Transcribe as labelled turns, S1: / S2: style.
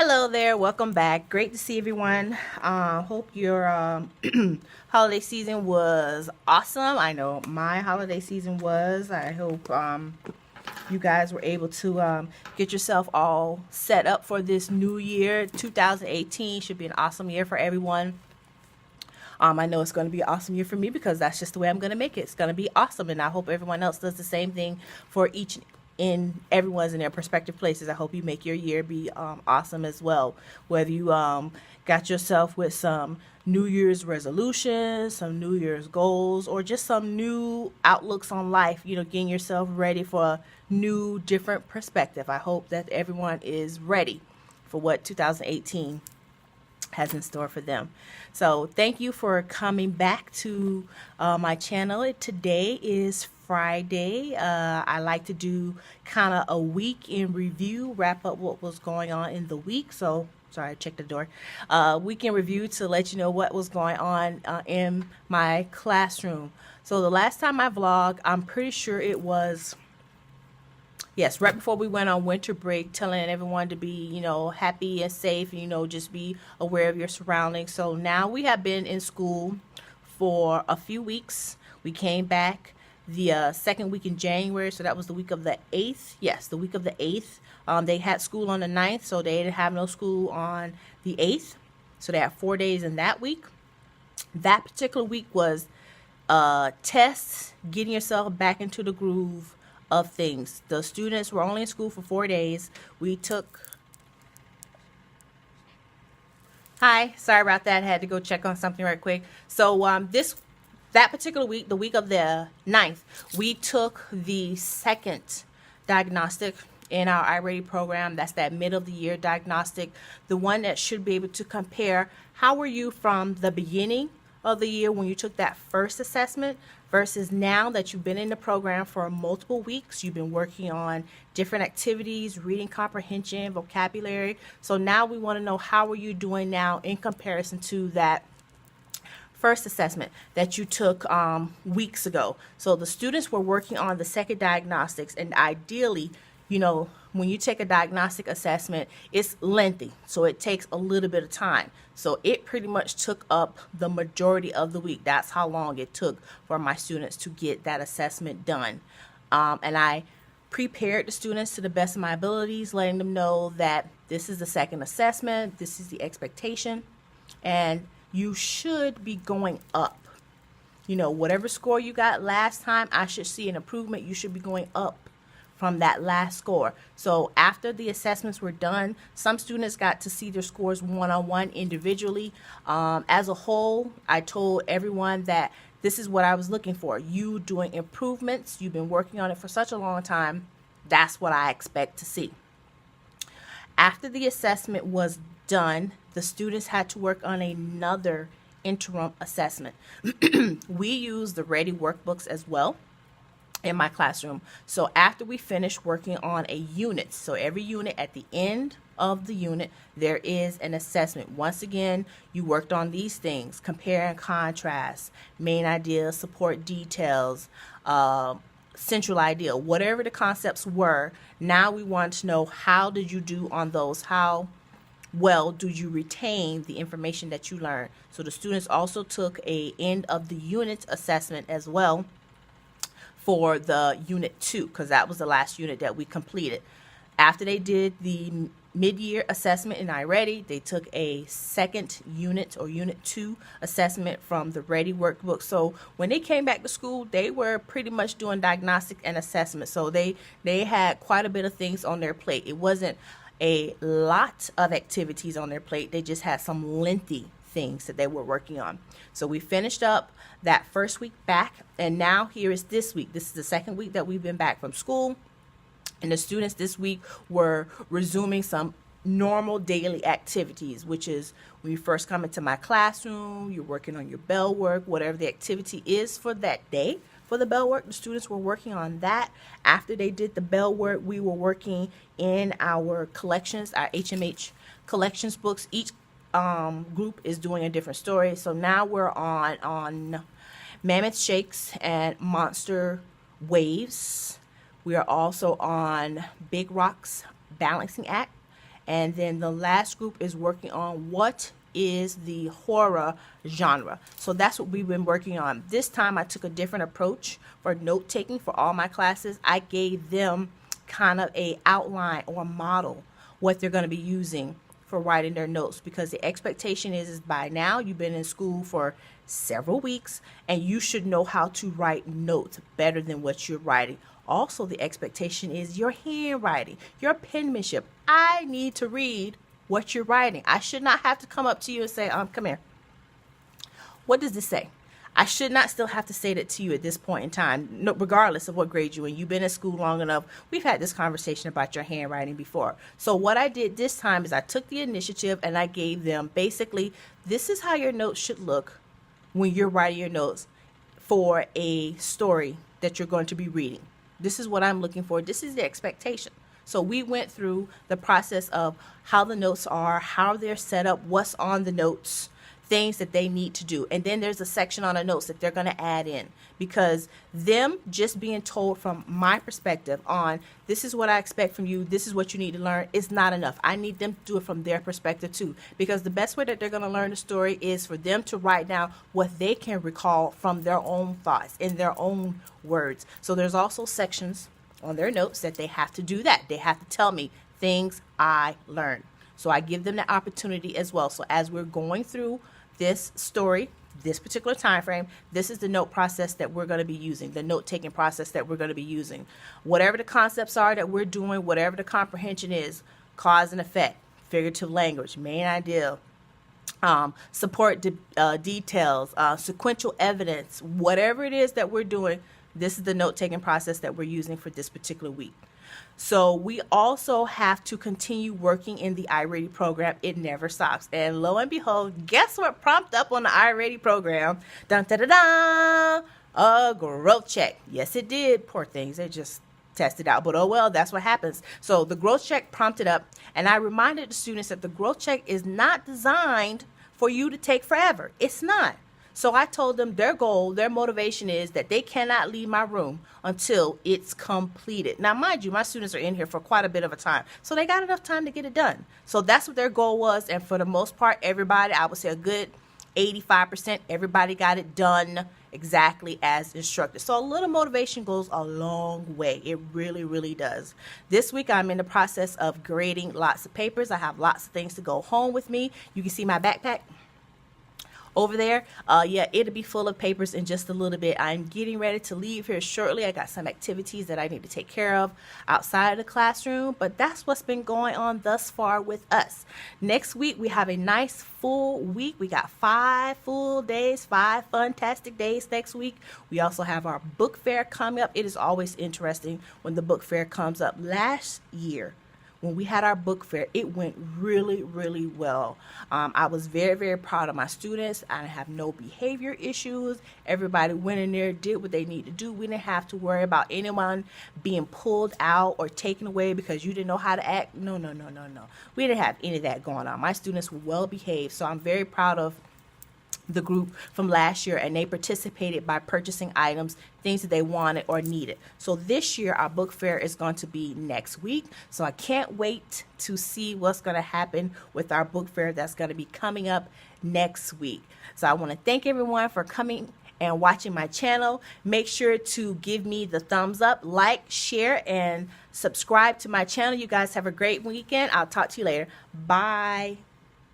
S1: Hello there, welcome back. Great to see everyone. Hope your holiday season was awesome. I know my holiday season was. I hope you guys were able to get yourself all set up for this new year. 2018 should be an awesome year for everyone. I know it's going to be an awesome year for me because that's just the way I'm going to make it. It's going to be awesome, and I hope everyone else does the same thing for each in everyone's in their prospective places. I hope you make your year be awesome as well. Whether you got yourself with some New Year's resolutions, some New Year's goals, or just some new outlooks on life, getting yourself ready for a new, different perspective. I hope that everyone is ready for what 2018 has in store for them. So thank you for coming back to my channel. Today is Friday. I like to do kind of a week in review, wrap up what was going on in the week. So sorry, I checked the door. Week in review to let you know what was going on in my classroom. So the last time I vlogged, I'm pretty sure it was, yes, right before we went on winter break, telling everyone to be, happy and safe, and, just be aware of your surroundings. So now we have been in school for a few weeks. We came back the second week in January, so that was the week of the 8th. Yes, the week of the 8th. They had school on the 9th, so they didn't have no school on the 8th. So they had 4 days in that week. That particular week was tests, getting yourself back into the groove of things. The students were only in school for 4 days. We took, hi, sorry about that. I had to go check on something right quick. So that particular week, the week of the 9th, we took the second diagnostic in our iReady program. That's that mid of the year diagnostic, the one that should be able to compare how were you from the beginning of the year when you took that first assessment versus now that you've been in the program for multiple weeks. You've been working on different activities, reading comprehension, vocabulary. So now we want to know how are you doing now in comparison to that first assessment that you took weeks ago. So the students were working on the second diagnostics, and ideally, when you take a diagnostic assessment, it's lengthy, so it takes a little bit of time. So it pretty much took up the majority of the week. That's how long it took for my students to get that assessment done. And I prepared the students to the best of my abilities, letting them know that this is the second assessment, this is the expectation, and you should be going up. Whatever score you got last time, I should see an improvement. You should be going up from that last score. So after the assessments were done, some students got to see their scores one-on-one individually. As a whole, I told everyone that this is what I was looking for. You doing improvements. You've been working on it for such a long time. That's what I expect to see. After the assessment was done, the students had to work on another interim assessment. We use the Ready workbooks as well in my classroom. So after we finish working on a unit, so every unit, at the end of the unit, there is an assessment. Once again, you worked on these things: compare and contrast, main idea, support details, central idea, whatever the concepts were. Now we want to know, how did you do on those? How well do you retain the information that you learned? So the students also took a end of the unit assessment as well for the unit 2, because that was the last unit that we completed. After they did the mid-year assessment in iReady, they took a second unit or unit 2 assessment from the Ready workbook. So when they came back to school, they were pretty much doing diagnostic and assessment. So they had quite a bit of things on their plate. It wasn't a lot of activities on their plate. They just had some lengthy things that they were working on. So we finished up that first week back, and now here is this week. This is the second week that we've been back from school, and the students this week were resuming some normal daily activities, which is when you first come into my classroom, you're working on your bell work, whatever the activity is for that day. For the bell work, the students were working on that. After they did the bell work, we were working in our collections, our HMH collections books. Each group is doing a different story. So now we're on Mammoth Shakes and Monster Waves. We are also on Big Rocks Balancing Act And then the last group is working on what is the horror genre. So that's what we've been working on. This time I took a different approach for note taking for all my classes. I gave them kind of a outline or model what they're going to be using for writing their notes, because the expectation is by now you've been in school for several weeks and you should know how to write notes better than what you're writing. Also, the expectation is your handwriting, your penmanship. I need to read what you're writing. I should not have to come up to you and say, come here. What does this say? I should not still have to say that to you at this point in time, no, regardless of what grade you're in. You've been in school long enough. We've had this conversation about your handwriting before. So what I did this time is I took the initiative and I gave them basically, this is how your notes should look when you're writing your notes for a story that you're going to be reading. This is what I'm looking for. This is the expectation. So we went through the process of how the notes are, how they're set up, what's on the notes, things that they need to do. And then there's a section on the notes that they're going to add in, because them just being told from my perspective on this is what I expect from you, this is what you need to learn, is not enough. I need them to do it from their perspective too, because the best way that they're going to learn the story is for them to write down what they can recall from their own thoughts in their own words. So there's also sections on their notes that they have to do that. They have to tell me things I learned. So I give them the opportunity as well. So as we're going through this story, this particular time frame, this is the note process that we're going to be using, the note-taking process that we're going to be using. Whatever the concepts are that we're doing, whatever the comprehension is, cause and effect, figurative language, main idea, support details, sequential evidence, whatever it is that we're doing, this is the note-taking process that we're using for this particular week. So we also have to continue working in the iReady program. It never stops. And lo and behold, guess what prompted up on the iReady program? Dun, da, da, da, a growth check. Yes, it did. Poor things. They just tested out. But oh well, that's what happens. So the growth check prompted up, and I reminded the students that the growth check is not designed for you to take forever. It's not. So I told them their goal, their motivation is that they cannot leave my room until it's completed. Now, mind you, my students are in here for quite a bit of a time, so they got enough time to get it done. So that's what their goal was, and for the most part, everybody, I would say a good 85%, everybody got it done exactly as instructed. So a little motivation goes a long way. It really, really does. This week, I'm in the process of grading lots of papers. I have lots of things to go home with me. You can see my backpack over there. Yeah, it'll be full of papers in just a little bit. I'm getting ready to leave here shortly. I got some activities that I need to take care of outside of the classroom, but that's what's been going on thus far with us. Next week, we have a nice full week. We got 5 full days, 5 fantastic days next week. We also have our book fair coming up. It is always interesting when the book fair comes up. Last year, when we had our book fair, it went really, really well. I was very, very proud of my students. I didn't have no behavior issues. Everybody went in there, did what they need to do. We didn't have to worry about anyone being pulled out or taken away because you didn't know how to act. No. We didn't have any of that going on. My students were well behaved, so I'm very proud of the group from last year, and they participated by purchasing items, things that they wanted or needed. So this year our book fair is going to be next week, so I can't wait to see what's going to happen with our book fair that's going to be coming up next week. So I want to thank everyone for coming and watching my channel. Make sure to give me the thumbs up, like, share, and subscribe to my channel. You guys have a great weekend. I'll talk to you later. Bye.